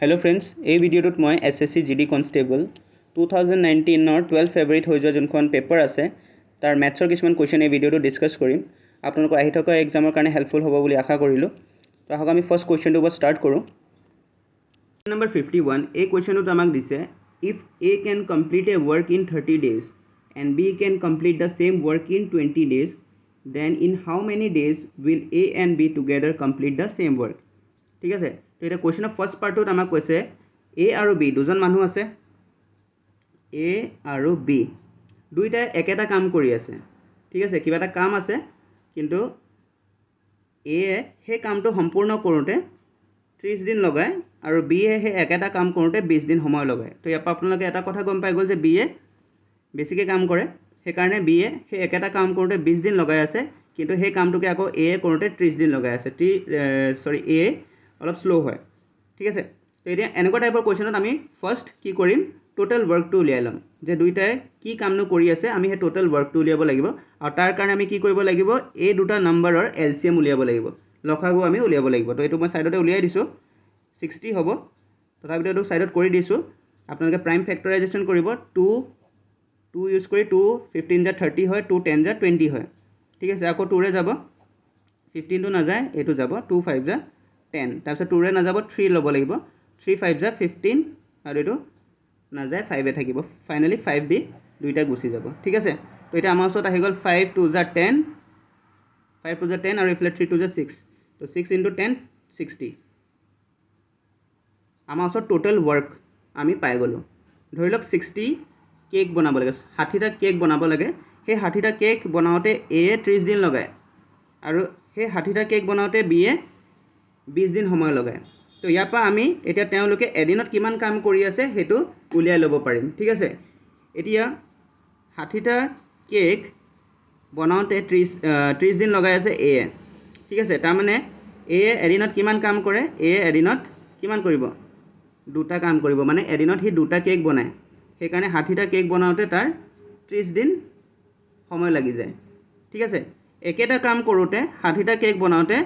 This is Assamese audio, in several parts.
हेलो फ्रेंड्स এই ভিডিওটোত মই এসএসসি জিডি কনস্টেবল 2019 ৰ 12 ফেব্ৰুৱাৰীত হৈ যোৱা যোনখন পেপাৰ আছে তাৰ ম্যাথছৰ কিছুমান কোৱেশ্চন এই ভিডিওটো ডিসকাস কৰিম আপোনালোকৰ আহি থকা এক্সামৰ কাৰণে হেল্পফুল হ'ব বুলি আশা কৰিলো তো আহক আমি ফাৰ্স্ট কোৱেশ্চনটো পৰা ষ্টাৰ্ট কৰো নম্বৰ 51 এই কোৱেশ্চনটো আমাক দিছে if A can complete a work in 30 days and B can complete the same work in 20 days then in how many days will A and B together complete the same work ঠিক আছে তো এটা কোৱেশ্চনৰ ফাৰ্স্ট পাৰ্টত আমাক কৈছে এ আৰু বি দুজন মানুহ আছে এ আৰু বি দুইটাই একেটা কাম কৰি আছে ঠিক আছে কিবা এটা কাম আছে কিন্তু এ সেই কামটো সম্পূৰ্ণ কৰোতে 30 দিন লগায় আৰু বি সেই একেটা কাম কৰোতে 20 দিন সময় লগায় তো ইয়াৰ পৰা আপোনালোকে এটা কথা গম পাই গ'ল যে বি বেছিকৈ কাম কৰে সেইকাৰণে বি সেই একেটা কাম কৰোতে 20 দিন লগাই আছে কিন্তু সেই কামটোকে আকৌ এ কৰোতে 30 দিন লগাই আছে এ অলপ স্লো হয় ঠিক আছে তো এতিয়া এনেকুৱা টাইপৰ কোৱেশ্চনত আমি ফাৰ্স্ট কি কৰিম টোটাল ওয়াৰ্কটো উলিয়াই লম যে দুইটাই কি কামনো কৰি আছে আমি সেই টোটাল ওয়াৰ্কটো উলিয়াব লাগিব আৰু তাৰ কাৰণে আমি কি কৰিব লাগিব এই দুটা নম্বৰৰ এলসিএম উলিয়াব লাগিব লসাগু আমি উলিয়াব লাগিব তো এইটো মই সাইডতে উলিয়াই দিছো 60 হ'ব তথাপিতো এইটো সাইডত কৰি দিছো আপোনালোকে প্ৰাইম ফেক্টৰাইজেশ্যন কৰিব 2 ইউজ কৰি 2 15 যা 30 হয় 2 10 যা 20 হয় ঠিক আছে আকৌ 2 ৰে যাব 15 টো না যায় এটো যাব 2 5 যা 10 তাৰপিছত 2 ৰে না যাব 3 ল'ব লাগিব 3 5 যা 15 আৰু এটো না যায় 5 এ থাকিব ফাইনালি 5 দি দুইটা গুছি যাব ঠিক আছে তো এটা আমাৰ ওচৰত আহি গ'ল 5 2 যা 10 5 2 যা 10 আৰু ইফালে 3 2 যা 6 তো 6 * 10 60 আমাৰ ওচৰত টোটাল ওয়াৰ্ক আমি পাই গলো ধৰি লওক 60 কেক বনাব লাগে 60টা কেক বনাব লাগে সেই 60টা কেক বনাওতে এ 30 দিন লগায় আৰু সেই 60টা কেক বনাওতে বি 20 দিন সময় লগায় তো ইয়াৰ পৰা আমি এতিয়া তেওঁলোকে এদিনত কিমান কাম কৰি আছে হেতু উলিয়াই ল'ব পাৰিম ঠিক আছে এতিয়া 60টা কেক বনাওতে 30 দিন লগাই আছে এ ঠিক আছে তাৰ মানে এ এদিনত কিমান কাম কৰে এ এদিনত কিমান কৰিব দুটা কাম কৰিব মানে এদিনত হি দুটা কেক বনায় সেইকাৰণে 60টা কেক বনাওতে তাৰ 30 দিন সময় লাগি যায় ঠিক আছে একেটা কাম কৰোতে 60টা কেক বনাওতে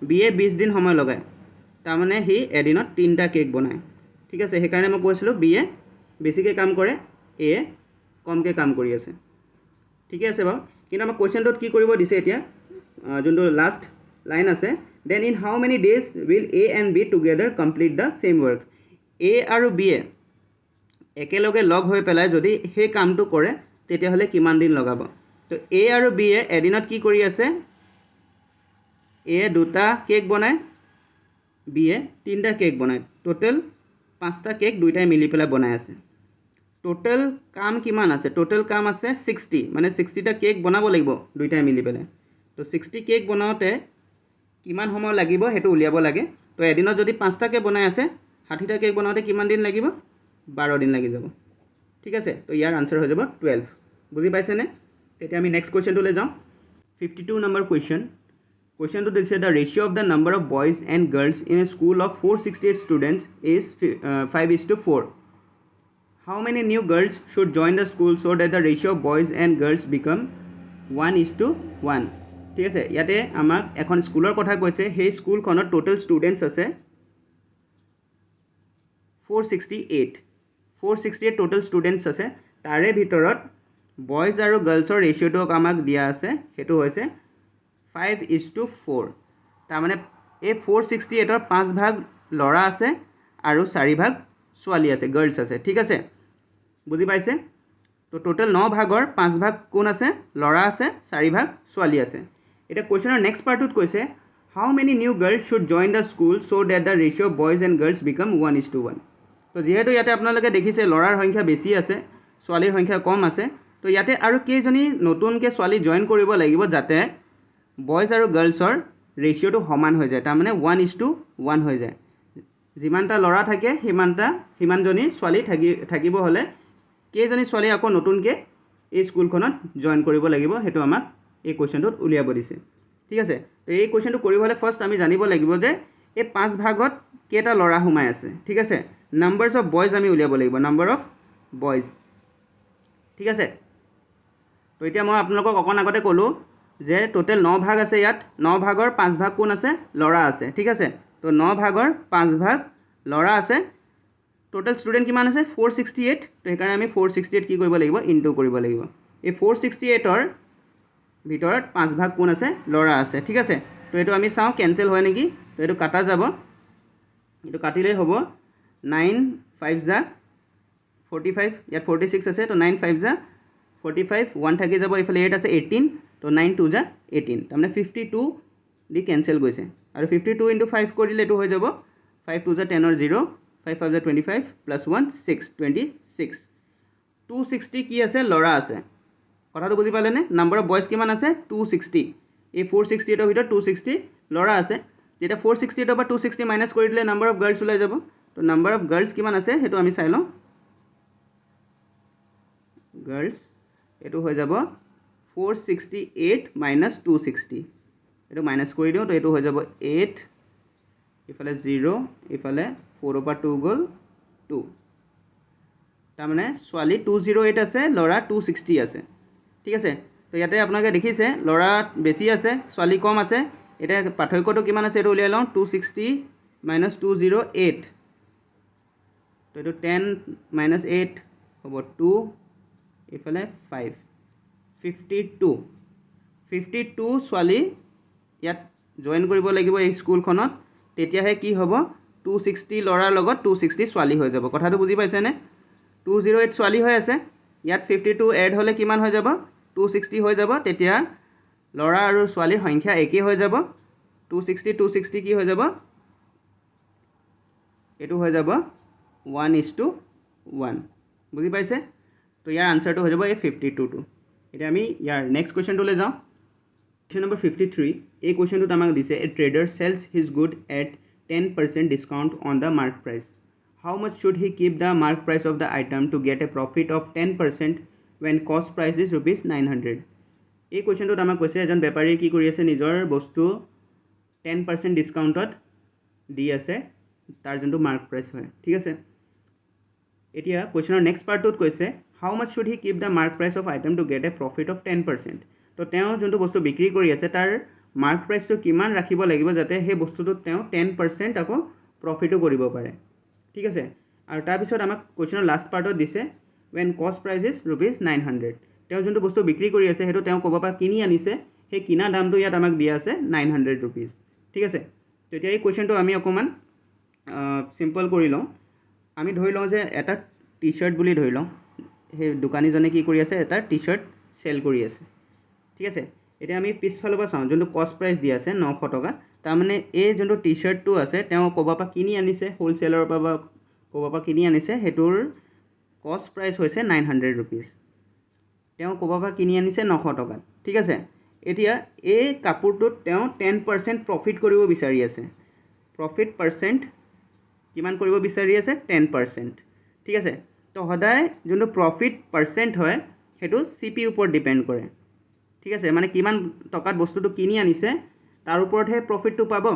বি 20 দিন সময় লগায় তাৰ মানে হি এদিনত 3টা কেক বনায় ঠিক আছে সেইকাৰণে মই কৈছিলো বি বেছিকৈ কাম কৰে এ কমকৈ কাম কৰি আছে ঠিক আছে বাৰু কিন্তু আমাৰ কোৱেশ্চনটোত কি কৰিব দিছে এতিয়া যোনটো লাষ্ট লাইন আছে then in how many days will A and B together complete the same work A আৰু বি একেলগে লগ হৈ পেলাই যদি সেই কামটো কৰে তেতিয়াহলে কিমান দিন লগাব তো এ আৰু বি এদিনত কি কৰি আছে এ দুটা কেক বনায় বি 3টা কেক বনায় টোটাল 5টা কেক দুইটাই মিলি পেলাই বনাই আছে টোটাল কাম কিমান আছে টোটাল কাম আছে 60 মানে 60টা কেক বনাব লাগিব দুইটাই মিলি পেলাই তো 60 কেক বনাওতে কিমান সময় লাগিব হেতু উলিয়াব লাগে তো এদিনত যদি 5টা কেক বনাই আছে 60টা কেক বনাওতে কিমান দিন লাগিব 12 দিন লাগি যাব ঠিক আছে তো ইয়াৰ আনসাৰ হৈ যাব 12 বুজি পাইছে নে তেতিয়া আমি নেক্সট কোৱেশ্চনটো লৈ যাওঁ 52 number question Question to this the ratio of the number of boys and girls in a school of 468 students is 5:4. How many new girls should join the school so that the ratio of boys and girls become 1:1? ঠিক আছে ইয়াতে আমাক এখন স্কুলৰ কথা কৈছে সেই স্কুলখনত টোটাল ষ্টুডেন্টস আছে 468 টোটাল ষ্টুডেন্টস আছে তাৰে ভিতৰত বয়জ আৰু গাৰ্লছৰ ৰেশিওটো আমাক দিয়া আছে হেতু হৈছে 5:4 তাৰ মানে এই 468 ৰ 5 ভাগ লৰা আছে আৰু 4 ভাগ ছোৱালী আছে গাৰ্লছ আছে ঠিক আছে বুজি পাইছে তো টোটাল 9 ভাগৰ 5 ভাগ কোন আছে লৰা আছে 4 ভাগ ছোৱালী আছে এটা কোৱেশ্চনৰ নেক্সট পাৰ্টত কৈছে how many new girls should join the school so that the ratio of boys and girls become 1:1 তো যেহেতু ইয়াতে আপোনালোকে দেখিছে লৰাৰ সংখ্যা বেছি আছে ছোৱালীৰ সংখ্যা কম আছে তো ইয়াতে আৰু কেইজনী নতুনকৈ ছোৱালী জয়েন কৰিব লাগিব যাতে বয়জ আৰু গাৰ্লছৰ ৰেশিওটো সমান হৈ যায় তাৰ মানে 1:1 হৈ যায় যিমানটা লৰা থাকে সিমানজনী ছোৱালী থাকিব হলে কেইজনী ছোৱালী আকৌ নতুনকৈ এই স্কুলখনত জয়েন কৰিব লাগিব হেতু আমাক এই কোৱেশ্চনটোত উলিয়াব দিছে ঠিক আছে তো এই কোৱেশ্চনটো কৰিব হলে ফাৰ্স্ট আমি জানিব লাগিব যে এই 5 ভাগত কেইটা লৰা সোমাই আছে ঠিক আছে নাম্বাৰস অফ বয়জ আমি উলিয়াব লাগিব নাম্বাৰ অফ বয়জ ঠিক আছে তো এতিয়া মই আপোনালোকক অকণ আগতে ক'লো যে টোটাল 9 ভাগ আছে ইয়াত 9 ভাগৰ 5 ভাগ কোন আছে লৰা আছে ঠিক আছে তো 9 ভাগৰ 5 ভাগ লৰা আছে টোটেল ষ্টুডেণ্ট কিমান আছে 468 তো সেইকাৰণে আমি 468 কি কৰিব লাগিব ইনটু কৰিব লাগিব এই 468ৰ ভিতৰত 5 ভাগ কোন আছে ল'ৰা আছে ঠিক আছে তো এইটো আমি চাওঁ কেনসেল হয় নেকি তো এইটো কাটা যাব এইটো কাটিলেই হ'ব 9 5 যা 45 ইয়াত 46 আছে তো 9 5 যা 45 1 থাকি যাব এইফালে 8 আছে 18 তো 9 2 যা 18 তাৰমানে 52 দি কেনসেল গৈছে আৰু 52 * 5 কৰিলে এইটো হৈ যাব 5 2 যা 10 ৰ 0 5 5 যা 25 প্লাস 1 6 26 260 কি আছে ল'ৰা আছে কথাটো বুজি পালেনে নাম্বাৰ অফ বয়জ কিমান আছে 260 এই 468 ৰ ভিতৰত 260 ল'ৰা আছে যেতিয়া 468 ৰ পৰা 260 মাইনাস কৰি দিলে নাম্বাৰ অফ গাৰ্লছ ওলাই যাব তো নাম্বাৰ অফ গাৰ্লছ কিমান আছে হেতু আমি চাই লওঁ গাৰ্লছ এটো হৈ যাব 468 minus 260 এটো মাইনাস কৰি দিও তো এটো হৈ যাব 8 ইফালে 0 ইফালে 4 পৰা 2 গল 2 তাৰ মানে ছোৱালী 208 আছে ল'ৰা 260 আছে ঠিক আছে তো ইয়াতে আপোনালোকে দেখিছে ল'ৰা বেছি আছে ছোৱালী কম আছে এটা পাৰ্থক্যটো কিমান আছে এটো উলিয়াই লওঁ 260 minus 208 তো এটো 10 minus 8 হ'ব 2 ইফালে 5 52 ছোৱালী ইয়াত জয়েন কৰিব লাগিব এই স্কুলখনত তেতিয়াহে কি হ'ব 260 ল'ৰাৰ লগত 260 ছোৱালী হৈ যাব কথাটো বুজি পাইছেনে 208 ছোৱালী হৈ আছে ইয়াত 52 এড হলে কিমান হৈ যাব 260 হৈ যাব তেতিয়া ল'ৰা আৰু ছোৱালীৰ সংখ্যা একে হৈ যাব 260 কি হৈ যাব এটো হৈ যাব 1:1 বুজি পাইছে তো ইয়াৰ আনসাৰটো হৈ যাব এই 52 টো এতিয়া আমি ইয়াৰ নেক্সট কোৱেশ্চনটো লৈ যাওঁ Question number 53 এই কোৱেশ্চনটো আমাক দিছে a trader sells his good at 10% discount on the mark price how much should he keep the mark price of the item to get a profit of 10% when cost price is rupees 900 এই কোৱেশ্চনটো আমাক কৈছে এজন বেপাৰীয়ে কি কৰি আছে নিজৰ বস্তু 10% ডিসকাউন্টত দি আছে তাৰ যোনটো মাৰ্ক প্ৰাইস হয় ঠিক আছে এতিয়া কোৱেশ্চনৰ নেক্সট পাৰ্টটোত কৈছে how much should he keep the mark price of item to get a profit of 10% তো তেওঁ যোনটো বস্তু বিক্ৰী কৰি আছে তাৰ মাৰ্ক প্ৰাইসটো কিমান ৰাখিব লাগিব যাতে সেই বস্তুটো তেওঁ 10% আকৌ প্ৰফিটো কৰিব পাৰে ঠিক আছে আৰু তাৰ পিছত আমাক কোৱেশ্চনৰ লাষ্ট পাৰ্টত দিছে when cost price is rupees 900 তেওঁ যোনটো বস্তু বিক্ৰী কৰি আছে হেতু তেওঁ ক'ব পা কিনি আনিছে সেই কিনা দামটো ইয়াত আমাক দিয়া আছে 900 rupees ঠিক আছে তো এতিয়া এই কোৱেশ্চনটো আমি অকমান সিম্পল কৰি লওঁ আমি ধৰি লওঁ যে এটা টি-শাৰ্ট বুলি ধৰি লওঁ সেই দোকানীজনে কি কৰি আছে এটা টি-শাৰ্ট সেল কৰি আছে ঠিক আছে এতিয়া আমি পিছফালৰ পৰা চাওঁ যোনটো কষ্ট প্ৰাইস দিয়া আছে 900 টকা তাৰ মানে এই যোনটো টি-শাৰ্টটো আছে তেওঁ ক'ব পা কিনি আনিছে হোলসেলৰ পৰা ক'ব পা কিনি আনিছে হেতুৰ কষ্ট প্ৰাইস হৈছে 900 rupees তেওঁ ক'ব পা কিনি আনিছে 900 টকা ঠিক আছে এতিয়া এই কাপোৰটোত তেওঁ 10% প্ৰফিট কৰিব বিচাৰি আছে প্ৰফিট পাৰ্সেন্ট কিমান কৰিব বিচাৰি আছে 10% ঠিক আছে তো সদায় যোনটো প্ৰফিট পাৰ্সেন্ট হয় হেতু সিপি ওপৰত ডিপেন্ড কৰে ঠিক আছে মানে কিমান টকাত বস্তুটো কিনি আনিছে তাৰ ওপৰতহে প্ৰফিটটো পাব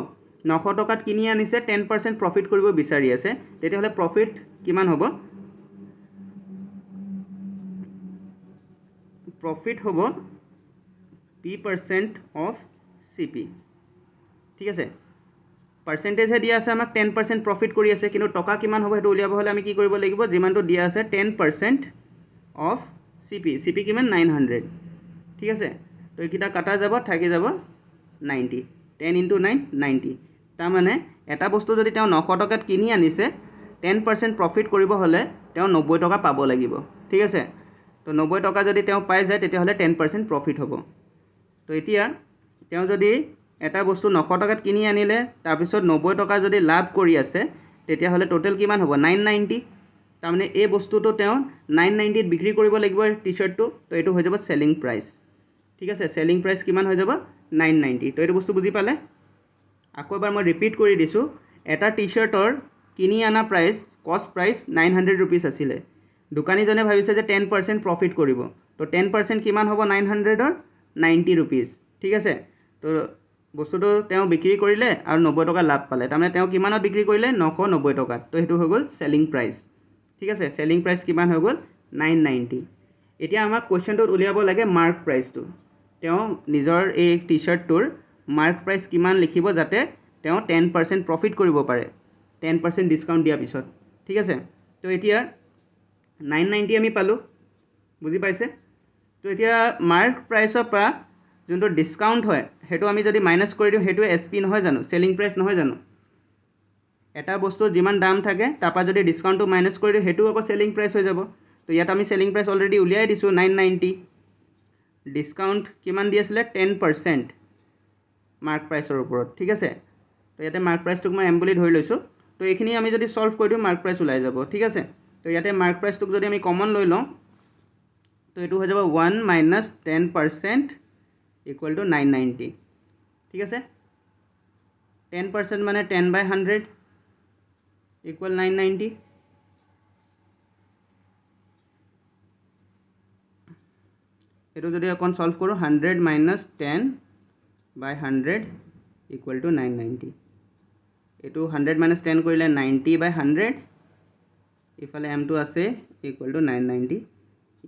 900 টকাত কিনি আনিছে 10% প্ৰফিট কৰিব বিচাৰি আছে তেতিয়াহলে প্ৰফিট কিমান হ'ব প্ৰফিট হ'ব p% of cp ঠিক আছে পাৰ্সেন্টেজ হে দিয়া আছে আমাক 10% প্ৰফিট কৰি আছে কিন্তু টকা কিমান হ'ব হেতু উলিয়াব হলে আমি কি কৰিব লাগিব যিমানটো দিয়া আছে 10% অফ সিপি কিমান 900 ঠিক আছে তো এইকিটা কাটা যাব থাকি যাব 90 10 * 9 90 তাৰ মানে এটা বস্তু যদি তেওঁ 900 টকাত কিনি আনিছে 10% প্ৰফিট কৰিব হলে তেওঁ 90 টকা পাব লাগিব ঠিক আছে তো 90 টকা যদি তেওঁ পাই যায় তেতিয়া হলে 10% প্ৰফিট হ'ব তো এতিয়া তেওঁ যদি এটা বস্তু 900 টকাত কিনি আনিলে তাৰ পিছত 90 টকা যদি লাভ কৰি আছে তেতিয়া হলে টোটাল কিমান হ'ব 990 তাৰ মানে এই বস্তুটো তেওঁ 990 ত বিক্ৰী কৰিব লাগিব টি-শাৰ্টটো তো এটো হৈ যাব সেলিং প্ৰাইস ঠিক আছে সেলিং প্ৰাইস কিমান হৈ যাব 990 তো এটো বস্তু বুজি পালে আকৌ এবাৰ মই ৰিপিট কৰি দিছো এটা টি-শাৰ্টৰ কিনি আনা প্ৰাইস কষ্ট প্ৰাইস 900 rupees আছিল দোকানীজনে ভাবিছে যে 10% প্ৰফিট কৰিব তো 10% কিমান হ'ব 900 ৰ 90 rupees ঠিক আছে তো বস্তুটো তেওঁ বিক্ৰী কৰিলে আৰু 90 টকা লাভ পালে তাৰমানে তেওঁ কিমানত বিক্ৰী কৰিলে 990 টকাত তো হেতু হৈ গল সেলিং প্ৰাইস ঠিক আছে সেলিং প্ৰাইস কিমান হৈ গল 990 এতিয়া আমাক কোৱেশ্চনটোত উলিয়াব লাগে মাৰ্ক প্ৰাইসটো তেওঁ নিজৰ এই টি-শাৰ্টটোৰ মাৰ্ক প্ৰাইস কিমান লিখিব যাতে তেওঁ 10% প্ৰফিট কৰিব পাৰে 10% ডিসকাউন্ট দিয়া পিছত ঠিক আছে তো এতিয়া 990 আমি পালোঁ, বুজি পাইছে? তো এতিয়া মাৰ্ক প্ৰাইচৰ পৰা যোনটো ডিছকাউণ্ট হয় সেইটো আমি যদি মাইনাছ কৰি দিওঁ সেইটো এছ পি নহয় জানো, চেলিং প্ৰাইচ নহয় জানো? এটা বস্তুৰ যিমান দাম থাকে তাৰপৰা যদি ডিছকাউণ্টটো মাইনাছ কৰি দিওঁ সেইটো আকৌ চেলিং প্ৰাইচ হৈ যাব। তো ইয়াত আমি চেলিং প্ৰাইচ অলৰেডি উলিয়াই দিছোঁ 990, ডিছকাউণ্ট কিমান দি আছিলে 10% মাৰ্ক প্ৰাইচৰ ওপৰত, ঠিক আছে? তো ইয়াতে মাৰ্ক প্ৰাইচটোক মই এম বুলি ধৰি লৈছোঁ। তো এইখিনি আমি যদি ছল্ভ কৰি দিওঁ মাৰ্ক প্ৰাইচ ওলাই যাব, ঠিক আছে? তো ইয়াতে মাৰ্ক প্ৰাইচটোক যদি আমি কমন লৈ লওঁ তো এইটো হৈ যাব 1 মাইনাছ 10% ইকুৱেল টু 990, ঠিক আছে? 10% মানে 10/100 ইকুৱেল 990। এইটো যদি অকণ ছল্ভ কৰোঁ 100 মাইনাছ 10/100 ইকুৱেল টু 990। এইটো 100 মাইনাছ 10 কৰিলে 90/100, ইফালে এমটো আছে ইকুৱেল টু 990।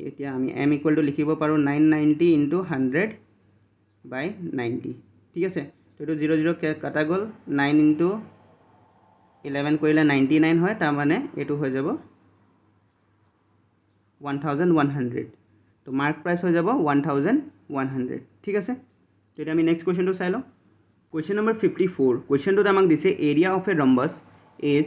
এতিয়া আমি এম ইকুৱেল টু লিখিব পাৰোঁ 990 ইনটু 100/90, ঠিক আছে? তো এইটো 0 0 কাটা গ'ল, 9 ইনটু 11 কৰিলে 99 হয়, তাৰমানে এইটো হৈ যাব 1100। তো মাৰ্ক প্ৰাইচ হৈ যাব 1100, ঠিক আছে? তো এতিয়া আমি নেক্সট কুৱেশ্যনটো চাই লওঁ। কুৱেশ্যন নম্বৰ 54, কুৱেশ্যনটোত আমাক দিছে area of A rhombus is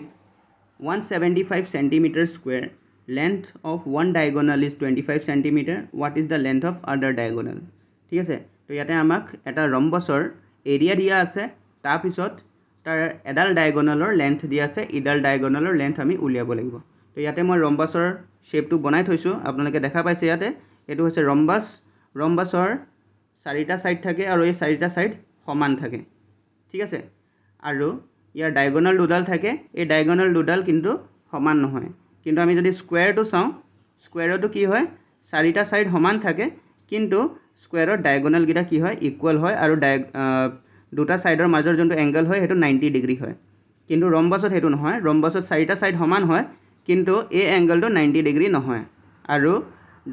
175 centimeter square, length of one diagonal is 25 centimeter, what is the length of other diagonal? ঠিক আছে? তো ইয়াতে আমাক এটা ৰম্বাছৰ এৰিয়া দিয়া আছে, তাৰপিছত তাৰ এডাল ডায়গনালৰ লেন্থ দিয়া আছে, ইডাল ডায়গনালৰ লেন্থ আমি উলিয়াব লাগিব। তো ইয়াতে মই ৰম্বাছৰ শ্বেপটো বনাই থৈছোঁ, আপোনালোকে দেখা পাইছে ইয়াতে। এইটো হৈছে ৰম্বাছ, ৰম্বাছৰ 4টা ছাইড থাকে আৰু এই 4টা ছাইড সমান থাকে, ঠিক আছে? আৰু ইয়াৰ ডায়গনাল দুডাল থাকে, এই ডায়গনাল দুডাল কিন্তু সমান নহয়। কিন্তু আমি যদি স্কুৱেৰটো চাওঁ, স্কুৱেৰতো কি হয় 4টা ছাইড সমান থাকে, কিন্তু স্কুৱেৰৰ ডায়গনালকেইটা কি হয় ইকুৱেল হয়, আৰু দুটা ছাইডৰ মাজৰ যোনটো এংগল হয় সেইটো 90 ডিগ্ৰী হয়। কিন্তু ৰম্বাছত সেইটো নহয়, ৰম্বাছত 4টা ছাইড সমান হয়, কিন্তু এই এংগলটো 90 ডিগ্ৰী নহয় আৰু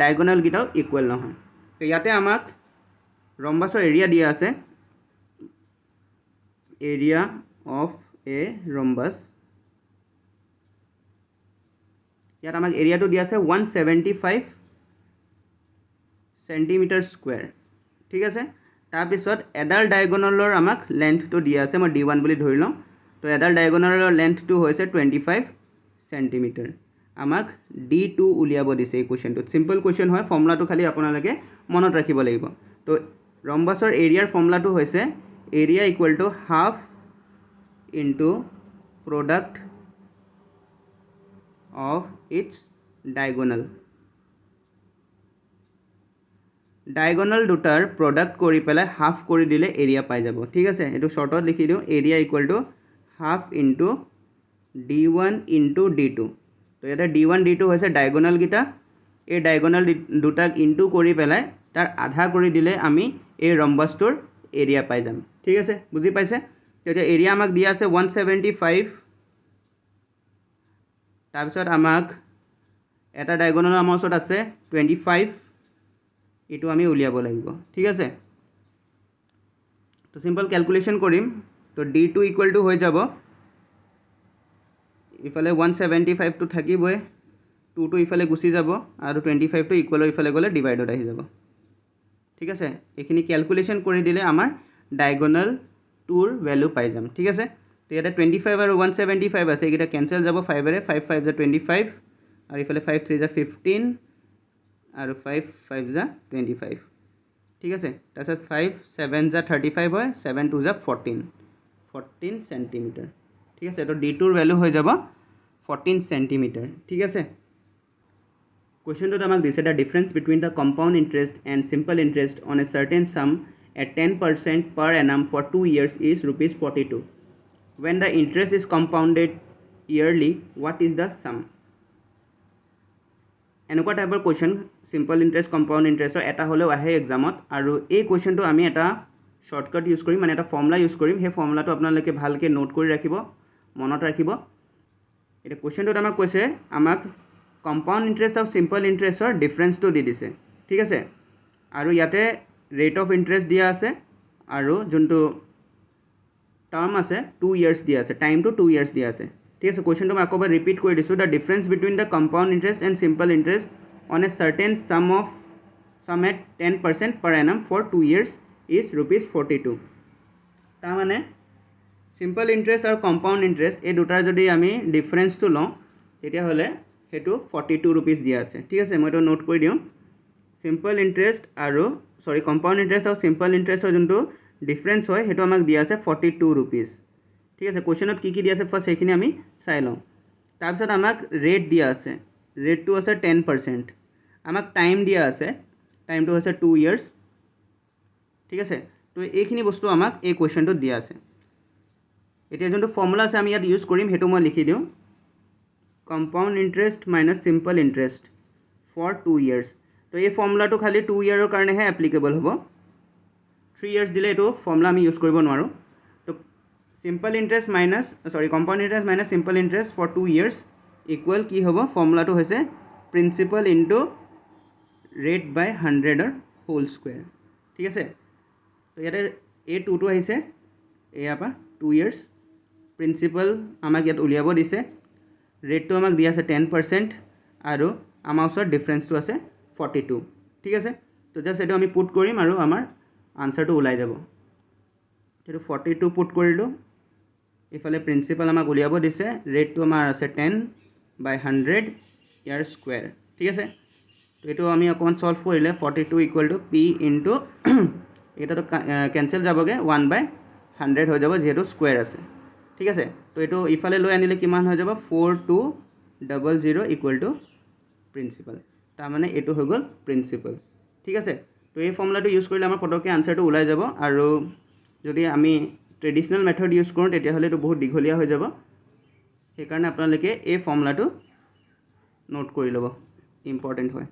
ডায়গনালকেইটাও ইকুৱেল নহয়। তো ইয়াতে আমাক ৰম্বাছৰ এৰিয়া দিয়া আছে, এৰিয়া অফ এ ৰম্বাছ। ইয়াত আমাক এৰিয়াটো দিয়া আছে 175 centimeter square, ঠিক আছে? তাৰপিছত এডাল ডায়গনালৰ আমাক লেন্থটো দিয়া আছে, মই D1 বুলি ধৰি লওঁ। তো এডাল ডায়গনালৰ লেন্থটো হৈছে 25 centimeter। আমাক D2 উলিয়াব দিছে এই কুৱেশ্যনটোত। চিম্পল কুৱেশ্যন হয়, ফৰ্মুলাটো খালি আপোনালোকে মনত ৰাখিব লাগিব। তো ৰম্বাছৰ এৰিয়াৰ ফৰ্মুলাটো হৈছে area equal to half into product of its diagonal. Diagonal দুটাৰ প্ৰডাক্ট কৰি পেলাই হাফ কৰি দিলে এৰিয়া পাই যাব, ঠিক আছে? এইটো শ্বৰ্টত লিখি দিওঁ, area equal to half into D1 into D2। তো ইয়াতে D1 D2 হৈছে ডায়গনালকেইটা, এই ডায়গনাল দুটাক ইনটু কৰি পেলাই তাৰ আধা কৰি দিলে আমি এই ৰম্বাছটোৰ এৰিয়া পাই যাম, ঠিক আছে? বুজি পাইছে? এতিয়া এৰিয়া আমাক দিয়া আছে 175, তাৰপিছত আমাক এটা ডায়গনাল আমাৰ ওচৰত আছে 25, এইটো আমি উলিয়াব লাগিব, ঠিক আছে? তো চিম্পল কেলকুলেশ্যন কৰিম। তো D2 ইকুৱেল টু হৈ যাব, ইফালে 175টো থাকিবই, 2টো ইফালে গুচি যাব, আৰু 25টো ইকুৱেলৰ ইফালে গ'লে ডিভাইডত আহি যাব, ঠিক আছে? এইখিনি কেলকুলেশ্যন কৰি দিলে আমাৰ ডায়গনাল 2ৰ ভেলু পাই যাম, ঠিক আছে? তো ইয়াতে 25 আৰু 175 আছে, এইকেইটা কেঞ্চেল যাব 5ৰে, 5 5 যা 25, আৰু ইফালে 5 3 যা 15, আৰু 5 5 যা 25, ঠিক আছে? তাৰপিছত 5 7 যা 35 হয়, 7 2 যা 14 চেণ্টিমিটাৰ, ঠিক আছে? তো D2ৰ ভেলু হৈ যাব 14 চেণ্টিমিটাৰ, ঠিক আছে? কুৱেশ্যনটোত আমাক দিছে the difference between the compound interest and simple interest on a certain চাম at 10% per annum for 2 years is ₹42. When the interest is compounded yearly, what is the sum? এনেকুৱা টাইপৰ কুৱেশ্যন চিম্পল ইণ্টাৰেষ্ট কম্পাউণ্ড ইণ্টাৰেষ্টৰ এটা হ'লেও আহে এক্সামত, আৰু এই কুৱেশ্যনটো আমি এটা শ্বৰ্টকাট ইউজ কৰিম, মানে এটা ফৰ্মুলা ইউজ কৰিম। সেই ফৰ্মুলাটো আপোনালোকে ভালকৈ নোট কৰি ৰাখিব, মনত ৰাখিব। এতিয়া কুৱেশ্যনটোত আমাক কৈছে, আমাক কম্পাউণ্ড ইণ্টাৰেষ্ট আৰু চিম্পল ইণ্টাৰেষ্টৰ ডিফাৰেঞ্চটো দি দিছে, ঠিক আছে? আৰু ইয়াতে ৰেট অফ ইণ্টাৰেষ্ট দিয়া আছে, আৰু যোনটো টাৰ্ম আছে 2 years দিয়া আছে, টাইমটো 2 years দিয়া আছে, ঠিক আছে কুৱেশ্যনটো মই আকৌ এবাৰ ৰিপিট কৰি দিছোঁ the difference between the compound interest and simple interest on a certain sum at 10% per annum for 2 years is ₹42 তাৰমানে চিম্পল ইণ্টাৰেষ্ট আৰু কম্পাউণ্ড ইণ্টাৰেষ্ট এই দুটাৰ যদি আমি ডিফাৰেঞ্চটো লওঁ তেতিয়াহ'লে সেইটো ₹42 দিয়া আছে ঠিক আছে মই এইটো নোট কৰি দিওঁ চিম্পল ইণ্টাৰেষ্ট আৰু কম্পাউণ্ড ইণ্টাৰেষ্ট আৰু চিম্পল ইণ্টাৰেষ্টৰ যোনটো ডিফাৰেঞ্চ হয় সেইটো আমাক দিয়া আছে ₹42 ঠিক আছে কুৱেশ্যনত কি দিয়া আছে ফাৰ্ষ্ট সেইখিনি আমি চাই লওঁ তাৰপিছত আমাক ৰেট দিয়া আছে ৰেটটো আছে 10% আমাক টাইম দিয়া আছে টাইমটো হৈছে 2 years ঠিক আছে তো এইখিনি বস্তু আমাক এই কুৱেশ্যনটোত দিয়া আছে এতিয়া যোনটো ফৰ্মুলা আছে আমি ইয়াত ইউজ কৰিম সেইটো মই লিখি দিওঁ compound interest minus simple interest for 2 years তো এই ফৰ্মুলাটো খালি 2 yearৰ কাৰণেহে এপ্লিকেবল হ'ব 3 years দিলে এইটো ফৰ্মুলা আমি ইউজ কৰিব নোৱাৰোঁ তো simple interest minus compound interest minus simple interest for 2 years equal কি হ'ব ফৰ্মুলাটো হৈছে প্ৰিন্সিপাল ইনটু ৰেট বাই 100ৰ হোল স্কুৱেৰ ঠিক আছে তো ইয়াতে এই 2টো আহিছে এয়াৰ পৰা 2 years প্ৰিন্সিপাল আমাক ইয়াত উলিয়াব দিছে ৰেটটো আমাক দিয়া আছে 10% আৰু আমাৰ ওচৰত ডিফাৰেঞ্চটো আছে 42 ঠিক আছে তো জাষ্ট এইটো আমি পুট কৰিম আৰু আমাৰ আনচাৰটো ওলাই যাব এইটো 42 পুট কৰিলোঁ ইফালে প্ৰিন্সিপাল আমাক উলিয়াব দিছে ৰেটটো আমাৰ আছে 10/100 ইয়াৰ স্কুৱেৰ ঠিক আছে তো এইটো আমি অকণমান সলভ কৰিলে 42 ইকুৱেল টু পি ইনটু এটাতো কেঞ্চেল যাবগৈ 1/100 হৈ যাব যিহেতু স্কুৱেৰ আছে ঠিক আছে তো এইটো ইফালে লৈ আনিলে কিমান হৈ যাব 4200 ইকুৱেল টু প্ৰিন্সিপাল তাৰমানে এইটো হৈ গ'ল প্ৰিন্সিপাল ঠিক আছে তো এই ফৰ্মুলাটো ইউজ কৰিলে আমাৰ পটককৈ আনচাৰটো ওলাই যাব আৰু যদি আমি ট্ৰেডিশ্যনেল মেথড ইউজ কৰোঁ তেতিয়াহ'লে এইটো বহুত দীঘলীয়া হৈ যাব সেইকাৰণে আপোনালোকে এই ফৰ্মুলাটো নোট কৰি ল'ব ইম্পৰ্টেণ্ট হয়